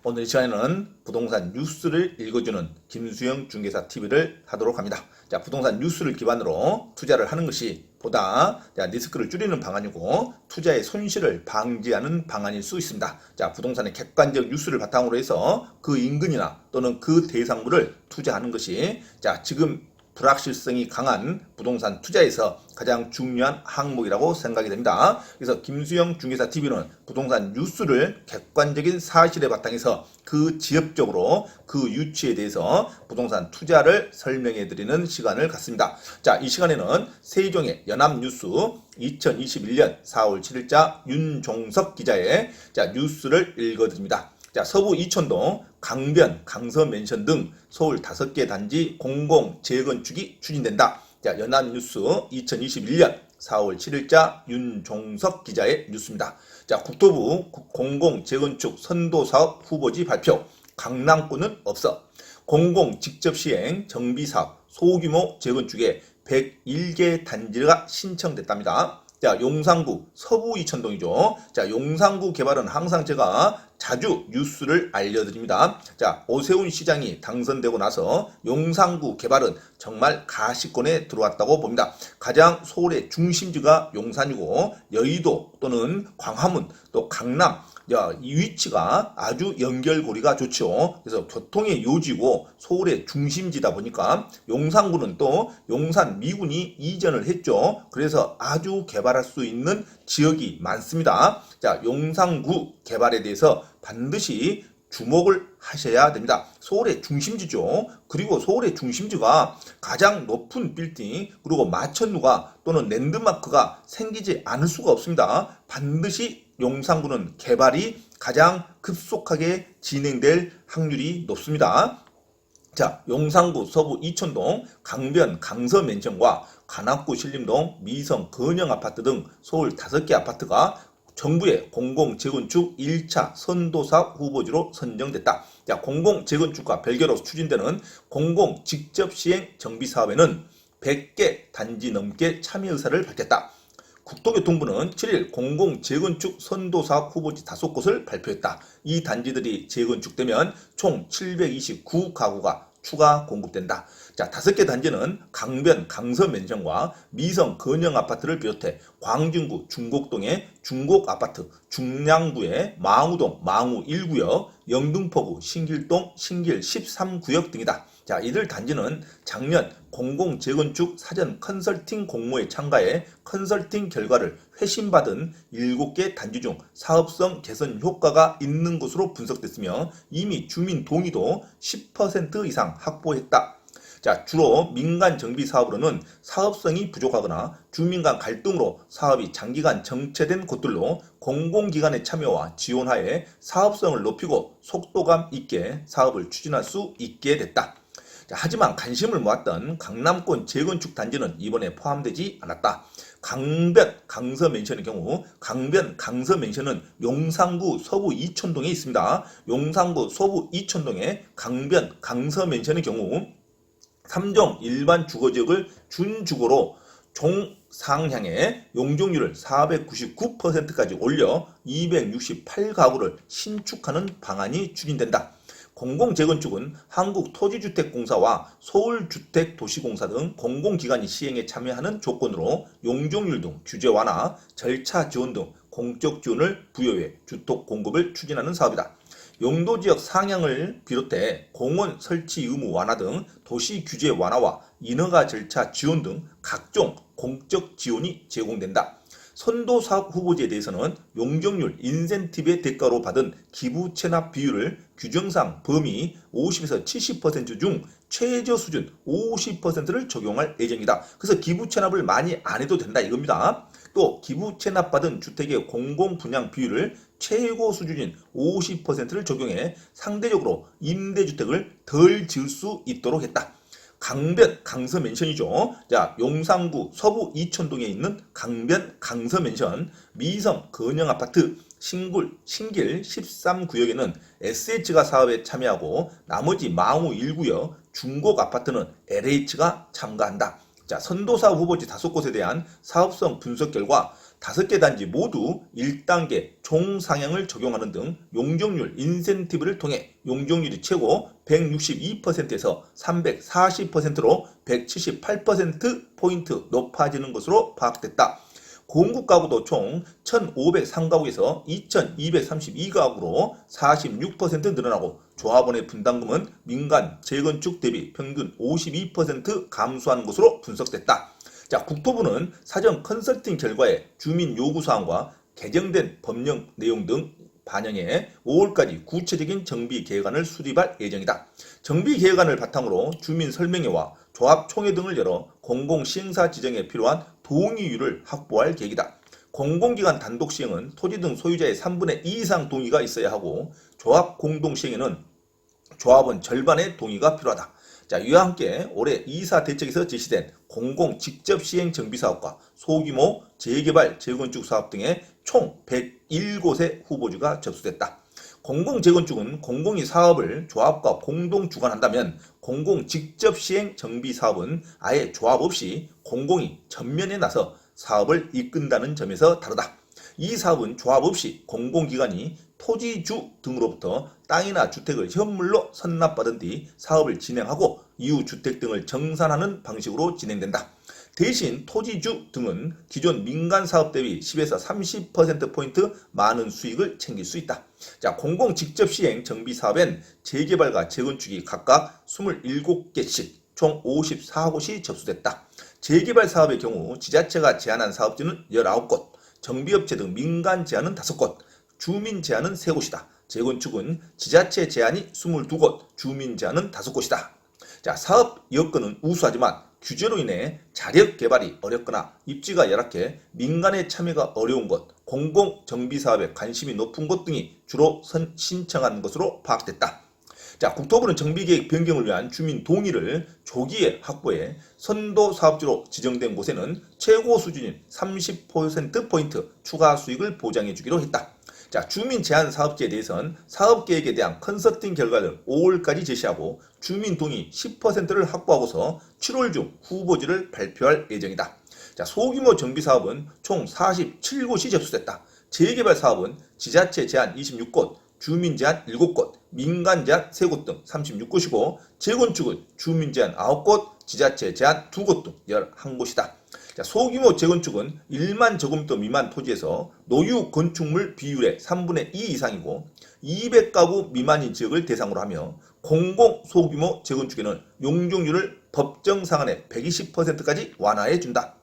오늘 이 시간에는 부동산 뉴스를 읽어주는 김수영 중개사 TV를 하도록 합니다. 자, 부동산 뉴스를 기반으로 투자를 하는 것이 보다 리스크를 줄이는 방안이고 투자의 손실을 방지하는 방안일 수 있습니다. 자, 부동산의 객관적 뉴스를 바탕으로 해서 그 인근이나 또는 그 대상물을 투자하는 것이 지금 불확실성이 강한 부동산 투자에서 가장 중요한 항목이라고 생각이 됩니다. 그래서 김수영 중개사 TV는 부동산 뉴스를 객관적인 사실에 바탕해서 그 지역적으로 그 유치에 대해서 부동산 투자를 설명해 드리는 시간을 갖습니다. 자, 이 시간에는 세종의 연합뉴스 2021년 4월 7일자 윤종석 기자의 뉴스를 읽어드립니다. 자, 서부 이촌동, 강변, 강서맨션 등 서울 5개 단지 공공 재건축이 추진된다. 자, 연합뉴스 2021년 4월 7일자 윤종석 기자의 뉴스입니다. 자, 국토부 공공 재건축 선도사업 후보지 발표. 강남권은 없어. 공공 직접 시행 정비사업 소규모 재건축에 101개 단지가 신청됐답니다. 자, 용산구 서부 이천동이죠. 자, 용산구 개발은 항상 제가 자주 뉴스를 알려드립니다. 자, 오세훈 시장이 당선되고 나서 용산구 개발은 정말 가시권에 들어왔다고 봅니다. 가장 서울의 중심지가 용산이고 여의도 또는 광화문 또 강남 이 위치가 아주 연결고리가 좋죠. 그래서 교통의 요지고 서울의 중심지다 보니까 용산구는 또 용산 미군이 이전을 했죠. 그래서 아주 개발할 수 있는 지역이 많습니다. 자, 용산구 개발에 대해서 반드시 주목을 하셔야 됩니다. 서울의 중심지죠. 그리고 서울의 중심지가 가장 높은 빌딩 그리고 마천루가 또는 랜드마크가 생기지 않을 수가 없습니다. 반드시 용산구는 개발이 가장 급속하게 진행될 확률이 높습니다. 자, 용산구 서부 이촌동, 강변 강서맨션과 관악구 신림동, 미성 건영아파트 등 서울 5개 아파트가 정부의 공공재건축 1차 선도사업 후보지로 선정됐다. 자, 공공재건축과 별개로 추진되는 공공직접시행 정비사업에는 100개 단지 넘게 참여 의사를 밝혔다. 국토교통부는 7일 공공재건축 선도사업 후보지 5곳을 발표했다. 이 단지들이 재건축되면 총 729가구가 추가 공급된다. 자, 5개 단지는 강변 강서맨션과 미성 건영아파트를 비롯해 광진구 중곡동의 중곡아파트, 중량구의 망우동 망우 1구역, 영등포구 신길동 신길 13구역 등이다. 자, 이들 단지는 작년 공공재건축 사전 컨설팅 공모에 참가해 컨설팅 결과를 회신받은 7개 단지 중 사업성 개선 효과가 있는 것으로 분석됐으며 이미 주민 동의도 10% 이상 확보했다. 자, 주로 민간 정비 사업으로는 사업성이 부족하거나 주민 간 갈등으로 사업이 장기간 정체된 곳들로 공공기관의 참여와 지원하에 사업성을 높이고 속도감 있게 사업을 추진할 수 있게 됐다. 자, 하지만 관심을 모았던 강남권 재건축 단지는 이번에 포함되지 않았다. 강변 강서맨션의 경우 강변 강서맨션은 용산구 서부 이촌동에 있습니다. 용산구 서부 이촌동의 강변 강서맨션의 경우 3종 일반 주거지역을 준주거로 종상향의 용적률을 499%까지 올려 268가구를 신축하는 방안이 추진된다. 공공재건축은 한국토지주택공사와 서울주택도시공사 등 공공기관이 시행에 참여하는 조건으로 용적률 등 규제 완화, 절차 지원 등 공적 지원을 부여해 주택 공급을 추진하는 사업이다. 용도지역 상향을 비롯해 공원 설치 의무 완화 등 도시 규제 완화와 인허가 절차 지원 등 각종 공적 지원이 제공된다. 선도사업 후보지에 대해서는 용적률 인센티브의 대가로 받은 기부 체납 비율을 규정상 범위 50에서 70%중 최저 수준 50%를 적용할 예정이다. 그래서 기부 체납을 많이 안 해도 된다 이겁니다. 또 기부 체납받은 주택의 공공분양 비율을 최고 수준인 50%를 적용해 상대적으로 임대주택을 덜 지을 수 있도록 했다. 강변 강서맨션이죠. 자, 용산구 서부 이촌동에 있는 강변 강서맨션 미성 건영아파트 신길 13구역에는 SH가 사업에 참여하고 나머지 망우 1구역 중곡아파트는 LH가 참가한다. 자, 선도사업 후보지 5곳에 대한 사업성 분석 결과 5개 단지 모두 1단계 총상향을 적용하는 등 용적률 인센티브를 통해 용적률이 최고 162%에서 340%로 178%포인트 높아지는 것으로 파악됐다. 공급가구도 총 1,503가구에서 2,232가구로 46% 늘어나고 조합원의 분담금은 민간 재건축 대비 평균 52% 감소한 것으로 분석됐다. 자, 국토부는 사전 컨설팅 결과에 주민 요구사항과 개정된 법령 내용 등 반영해 5월까지 구체적인 정비 계획안을 수립할 예정이다. 정비 계획안을 바탕으로 주민 설명회와 조합 총회 등을 열어 공공시행사 지정에 필요한 동의율을 확보할 계획이다. 공공기관 단독 시행은 토지 등 소유자의 3분의 2 이상 동의가 있어야 하고 조합 공동시행에는 조합원 절반의 동의가 필요하다. 자, 이와 함께 올해 이사 대책에서 제시된 공공 직접 시행 정비 사업과 소규모 재개발 재건축 사업 등의 총 101곳의 후보지가 접수됐다. 공공 재건축은 공공이 사업을 조합과 공동 주관한다면 공공 직접 시행 정비 사업은 아예 조합 없이 공공이 전면에 나서 사업을 이끈다는 점에서 다르다. 이 사업은 조합 없이 공공기관이 토지주 등으로부터 땅이나 주택을 현물로 선납받은 뒤 사업을 진행하고 이후 주택 등을 정산하는 방식으로 진행된다. 대신 토지주 등은 기존 민간 사업 대비 10에서 30%포인트 많은 수익을 챙길 수 있다. 자, 공공 직접 시행 정비 사업엔 재개발과 재건축이 각각 27개씩 총 54곳이 접수됐다. 재개발 사업의 경우 지자체가 제안한 사업지는 19곳, 정비업체 등 민간 제안은 5곳, 주민 제안은 3곳이다. 재건축은 지자체 제안이 22곳, 주민 제안은 5곳이다. 자, 사업 여건은 우수하지만 규제로 인해 자력 개발이 어렵거나 입지가 열악해 민간의 참여가 어려운 곳, 공공 정비 사업에 관심이 높은 곳 등이 주로 신청한 것으로 파악됐다. 자, 국토부는 정비계획 변경을 위한 주민 동의를 조기에 확보해 선도 사업지로 지정된 곳에는 최고 수준인 30%포인트 추가 수익을 보장해 주기로 했다. 자, 주민 제한 사업지에 대해서는 사업계획에 대한 컨설팅 결과를 5월까지 제시하고 주민 동의 10%를 확보하고서 7월 중 후보지를 발표할 예정이다. 자, 소규모 정비 사업은 총 47곳이 접수됐다. 재개발 사업은 지자체 제한 26곳, 주민 제한 7곳, 민간 제한 3곳 등 36곳이고 재건축은 주민 제한 9곳, 지자체 제한 2곳 등 11곳이다. 자, 소규모 재건축은 1만 제곱미터 미만 토지에서 노후 건축물 비율의 3분의 2 이상이고 200가구 미만인 지역을 대상으로 하며 공공 소규모 재건축에는 용적률을 법정 상한의 120%까지 완화해 준다.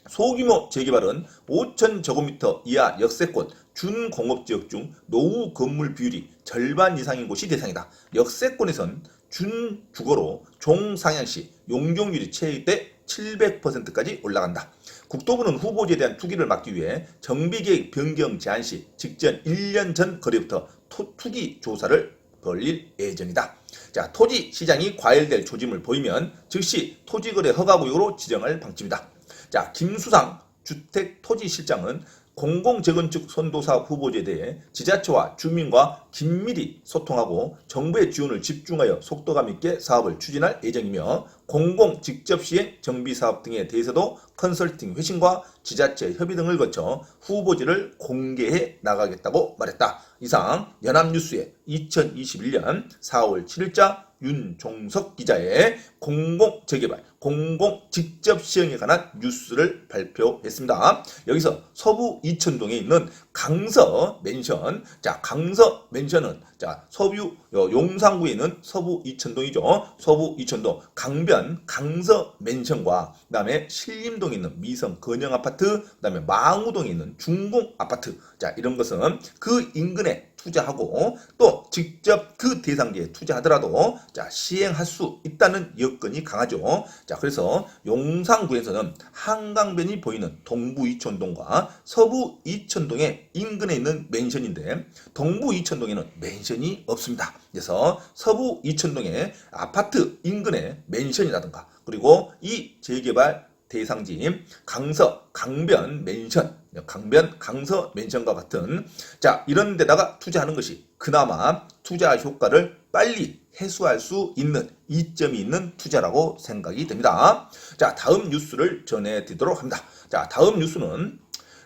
소규모 재개발은 5천 제곱미터 이하 역세권 준공업지역 중 노후 건물 비율이 절반 이상인 곳이 대상이다. 역세권에선 준주거로 종상향시 용적률이 최대 700%까지 올라간다. 국토부는 후보지에 대한 투기를 막기 위해 정비계획 변경 제한 시 직전 1년 전 거래부터 투기 조사를 벌릴 예정이다. 자, 토지 시장이 과열될 조짐을 보이면 즉시 토지거래 허가구역으로 지정할 방침이다. 자, 김수상 주택토지실장은 공공재건축 선도사업 후보지에 대해 지자체와 주민과 긴밀히 소통하고 정부의 지원을 집중하여 속도감 있게 사업을 추진할 예정이며 공공 직접 시행 정비 사업 등에 대해서도 컨설팅 회신과 지자체 협의 등을 거쳐 후보지를 공개해 나가겠다고 말했다. 이상 연합뉴스의 2021년 4월 7일자 윤종석 기자의 공공재개발, 공공직접시행에 관한 뉴스를 발표했습니다. 여기서 서부 이천동에 있는 강서 맨션, 자, 강서 맨션은 자, 서부 용산구에 있는 서부 이천동이죠. 서부 이천동 강변 강서 맨션과 그다음에 신림동에 있는 미성 건영 아파트, 그다음에 망우동에 있는 중공 아파트, 자, 이런 것은 그 인근에 투자하고 또 직접 그 대상지에 투자하더라도 자, 시행할 수 있다는 여건이 강하죠. 자, 그래서 용산구에서는 한강변이 보이는 동부 이천동과 서부 이천동의 인근에 있는 맨션인데 동부 이천동에는 맨션이 없습니다. 그래서 서부 이천동의 아파트 인근에 맨션이라든가 그리고 이 재개발 대상지 강서 강변 맨션, 강변 강서 맨션과 같은 자, 이런 데다가 투자하는 것이 그나마 투자 효과를 빨리 해소할 수 있는 이점이 있는 투자라고 생각이 됩니다. 자, 다음 뉴스를 전해드리도록 합니다. 자, 다음 뉴스는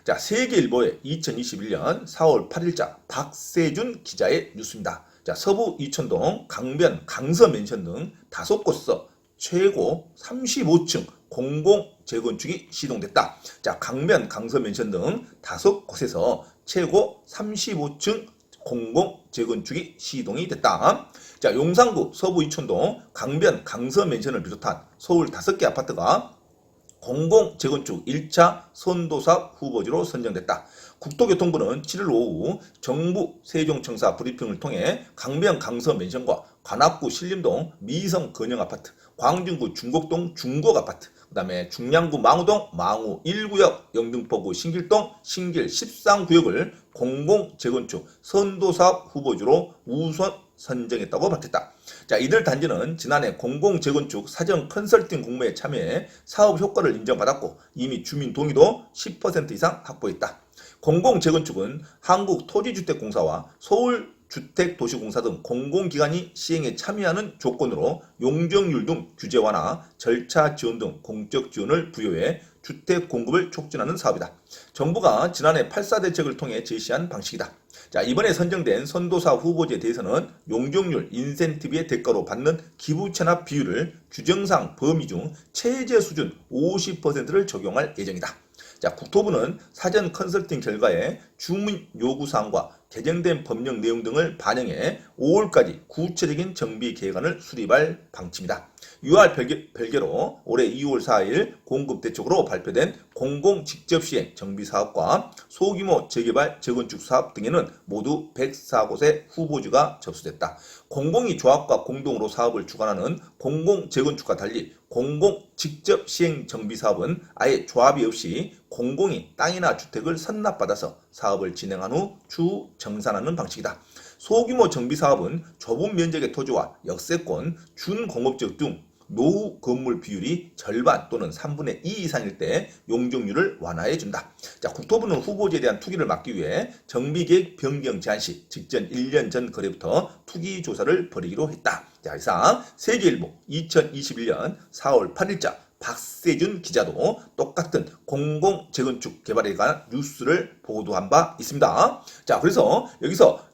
자, 세계일보의 2021년 4월 8일자 박세준 기자의 뉴스입니다. 자, 서부 이천동, 강변, 강서 맨션 등 5곳에서 최고 35층 공공 재건축이 시동됐다. 자, 강변, 강서 맨션 등 5곳에서 최고 35층 공공 재건축이 시동이 됐다. 자, 용산구 서부 이천동, 강변, 강서 맨션을 비롯한 서울 5개 아파트가 공공 재건축 1차 선도사업 후보지로 선정됐다. 국토교통부는 7일 오후 정부 세종청사 브리핑을 통해 강변 강서 맨션과 관악구 신림동 미성 건영 아파트, 광진구 중곡동 중곡 아파트, 그 다음에 중량구 망우동 망우 1구역, 영등포구 신길동 신길 13구역을 공공 재건축 선도사업 후보지로 우선 선정했다고 밝혔다. 자, 이들 단지는 지난해 공공 재건축 사전 컨설팅 공모에 참여해 사업 효과를 인정받았고 이미 주민 동의도 10% 이상 확보했다. 공공 재건축은 한국토지주택공사와 서울주택도시공사 등 공공기관이 시행에 참여하는 조건으로 용적률 등 규제 완화, 절차 지원 등 공적 지원을 부여해 주택 공급을 촉진하는 사업이다. 정부가 지난해 8.4 대책을 통해 제시한 방식이다. 자, 이번에 선정된 선도사 후보지에 대해서는 용적률 인센티브의 대가로 받는 기부 체납 비율을 규정상 범위 중 최저 수준 50%를 적용할 예정이다. 자, 국토부는 사전 컨설팅 결과에 주민 요구사항과 개정된 법령 내용 등을 반영해 5월까지 구체적인 정비 계획안을 수립할 방침이다. 유알 별개로 올해 2월 4일 공급대책으로 발표된 공공 직접시행 정비사업과 소규모 재개발 재건축 사업 등에는 모두 104곳의 후보지가 접수됐다. 공공이 조합과 공동으로 사업을 주관하는 공공 재건축과 달리 공공 직접 시행 정비 사업은 아예 조합이 없이 공공이 땅이나 주택을 선납받아서 사업을 진행한 후 추후 정산하는 방식이다. 소규모 정비 사업은 좁은 면적의 토지와 역세권, 준공업지역 등 노후 건물 비율이 절반 또는 3분의 2 이상일 때 용적률을 완화해 준다. 자, 국토부는 후보지에 대한 투기를 막기 위해 정비계획 변경 제한 시 직전 1년 전 거래부터 투기 조사를 벌이기로 했다. 자, 이상 세계일보 2021년 4월 8일자 박세준 기자도 똑같은 공공 재건축 개발에 관한 뉴스를 보도한 바 있습니다. 자, 그래서 여기서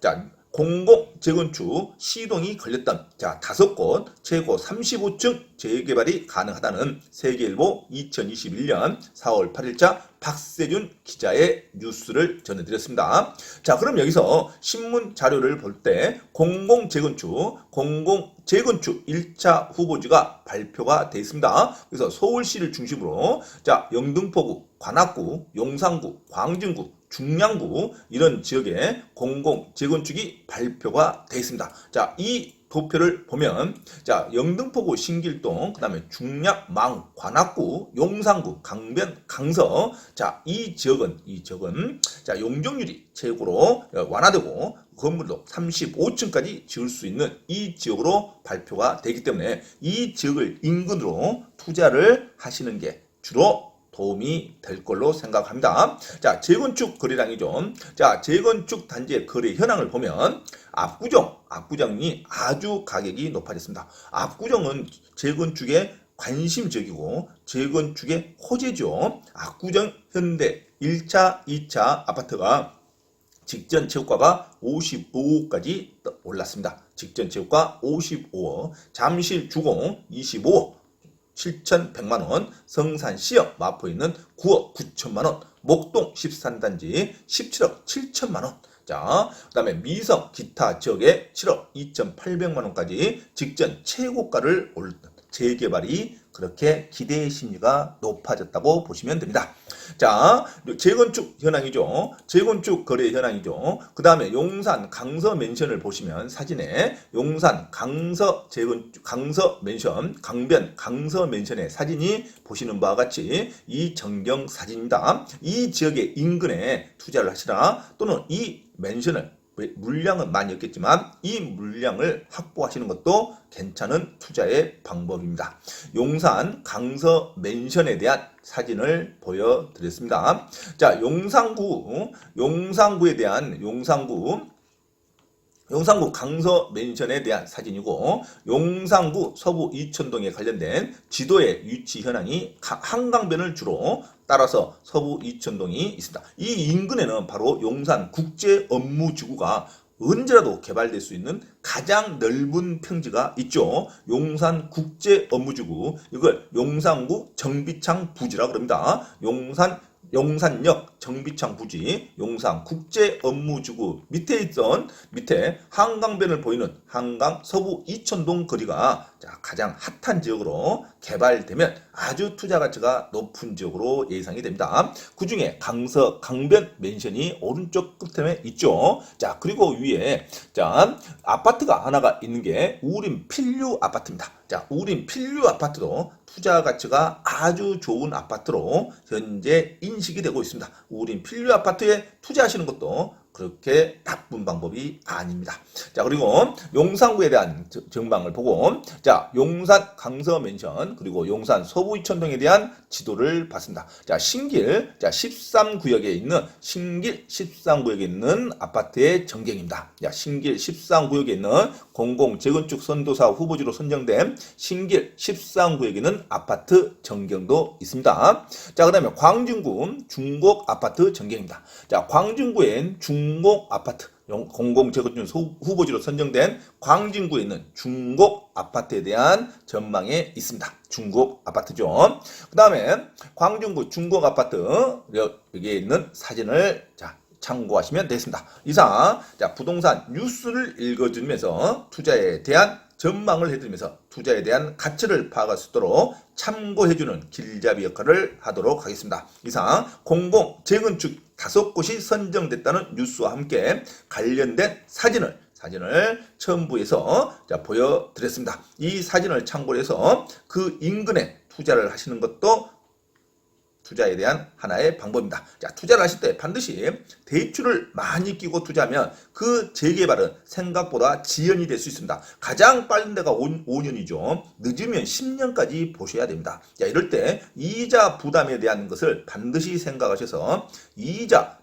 공공 재건축 시동이 걸렸던 5곳 최고 35층 재개발이 가능하다는 세계일보 2021년 4월 8일자 박세준 기자의 뉴스를 전해드렸습니다. 자, 그럼 여기서 신문 자료를 볼 때 공공 재건축 1차 후보지가 발표가 되어 있습니다. 그래서 서울시를 중심으로 영등포구, 관악구, 용산구, 광진구, 중량구 이런 지역에 공공 재건축이 발표가 되어 있습니다. 자, 이 도표를 보면 영등포구 신길동, 그다음에 중량, 망, 관악구, 용산구, 강변, 강서 이 지역은 용적률이 최고로 완화되고 건물도 35층까지 지을 수 있는 이 지역으로 발표가 되기 때문에 이 지역을 인근으로 투자를 하시는 게 주로 도움이 될 걸로 생각합니다. 자, 재건축 거래량이죠. 자, 재건축 단지의 거래 현황을 보면 압구정이 아주 가격이 높아졌습니다. 압구정은 재건축의 관심 지역이고 재건축의 호재죠. 압구정 현대 1차, 2차 아파트가 직전 최고가가 55억까지 올랐습니다. 직전 최고가 55억, 잠실 주공 25억, 7,100만원, 성산시역 마포에 있는 9억 9천만원, 목동 13단지 17억 7천만원, 그 다음에 미성 기타 지역에 7억 2,800만원까지 직전 최고가를 올렸던 재개발이 그렇게 기대의 심리가 높아졌다고 보시면 됩니다. 자, 재건축 현황이죠. 재건축 거래 현황이죠. 그 다음에 용산 강서 맨션을 보시면 사진에 용산 강서 맨션, 강변 강서 맨션의 사진이 보시는 바와 같이 이 전경 사진입니다. 이 지역의 인근에 투자를 하시나 또는 이 맨션을 물량은 많이 없겠지만 이 물량을 확보하시는 것도 괜찮은 투자의 방법입니다. 용산 강서 맨션에 대한 사진을 보여드렸습니다. 자, 용산구에 대한 용산구 강서 맨션에 대한 사진이고 용산구 서부 이천동에 관련된 지도의 위치 현황이 한강변을 주로 따라서 서부 이천동이 있습니다. 이 인근에는 바로 용산국제업무지구가 언제라도 개발될 수 있는 가장 넓은 평지가 있죠. 용산국제업무지구, 이걸 용산구 정비창 부지라고 합니다. 용산역 정비창 부지, 용산국제업무지구 밑에 한강변을 보이는 한강 서부 이천동 거리가 가장 핫한 지역으로 개발되면 아주 투자 가치가 높은 지역으로 예상이 됩니다. 그 중에 강서 강변 맨션이 오른쪽 끝에 있죠. 자, 그리고 위에 아파트가 하나가 있는 게 우림 필류 아파트입니다. 자, 우림 필류 아파트도 투자 가치가 아주 좋은 아파트로 현재 인식이 되고 있습니다. 우림 필류 아파트에 투자하시는 것도 그렇게 나쁜 방법이 아닙니다. 자, 그리고 용산구에 대한 전망을 보고, 자, 용산 강서 맨션, 그리고 용산 서부 이천동에 대한 지도를 봤습니다. 자, 신길 13구역에 있는 아파트의 전경입니다. 자, 신길 13구역에 있는 공공 재건축 선도사 후보지로 선정된 신길 13구역에 있는 아파트 전경도 있습니다. 자, 그 다음에 광진구 중곡 아파트 전경입니다. 자, 광진구엔 중곡 아파트, 공공 재건축 후보지로 선정된 광진구에 있는 중곡 아파트에 대한 전망에 있습니다. 중곡 아파트죠. 그 다음에 광진구 중곡 아파트 여기에 있는 사진을 참고하시면 되겠습니다. 이상 부동산 뉴스를 읽어주면서 투자에 대한 전망을 해드리면서 투자에 대한 가치를 파악할 수 있도록 참고해주는 길잡이 역할을 하도록 하겠습니다. 이상 공공 재건축 5곳이 선정됐다는 뉴스와 함께 관련된 사진을 첨부해서 보여드렸습니다. 이 사진을 참고로 해서 그 인근에 투자를 하시는 것도 투자에 대한 하나의 방법입니다. 자, 투자를 하실 때 반드시 대출을 많이 끼고 투자하면 그 재개발은 생각보다 지연이 될 수 있습니다. 가장 빠른 데가 5년이죠. 늦으면 10년까지 보셔야 됩니다. 자, 이럴 때 이자 부담에 대한 것을 반드시 생각하셔서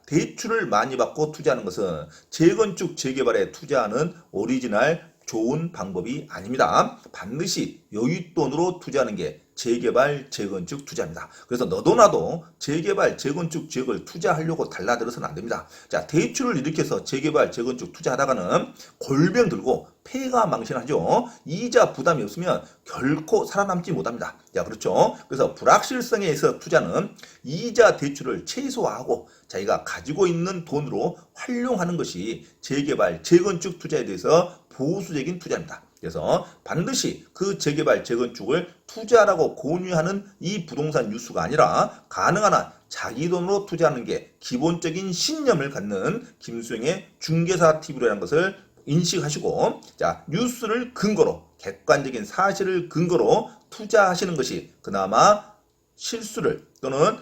대출을 많이 받고 투자하는 것은 재건축 재개발에 투자하는 오리지널 좋은 방법이 아닙니다. 반드시 여윳돈으로 투자하는 게 재개발, 재건축 투자입니다. 그래서 너도 나도 재개발, 재건축 지역을 투자하려고 달라들어서는 안 됩니다. 자, 대출을 일으켜서 재개발, 재건축 투자하다가는 골병 들고 폐가 망신하죠. 이자 부담이 없으면 결코 살아남지 못합니다. 자, 그렇죠. 그래서 불확실성에 의해서 투자는 이자 대출을 최소화하고 자기가 가지고 있는 돈으로 활용하는 것이 재개발, 재건축 투자에 대해서 보수적인 투자입니다. 그래서 반드시 그 재개발, 재건축을 투자라고 권유하는 이 부동산 뉴스가 아니라 가능한 한 자기 돈으로 투자하는 게 기본적인 신념을 갖는 김수영의 중개사 TV라는 것을 인식하시고, 자, 뉴스를 근거로, 객관적인 사실을 근거로 투자하시는 것이 그나마 실수를 또는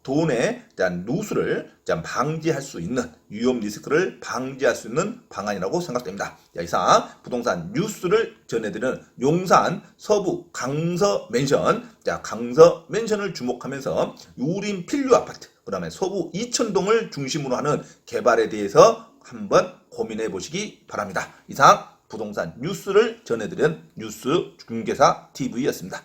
돈의 누수를 방지할 수 있는, 위험 리스크를 방지할 수 있는 방안이라고 생각됩니다. 이상 부동산 뉴스를 전해드리는 용산 서부 강서 맨션, 강서 맨션을 주목하면서 우림 필류 아파트, 그 다음에 서부 이천동을 중심으로 하는 개발에 대해서 한번 고민해 보시기 바랍니다. 이상 부동산 뉴스를 전해드리는 뉴스 중개사 TV였습니다.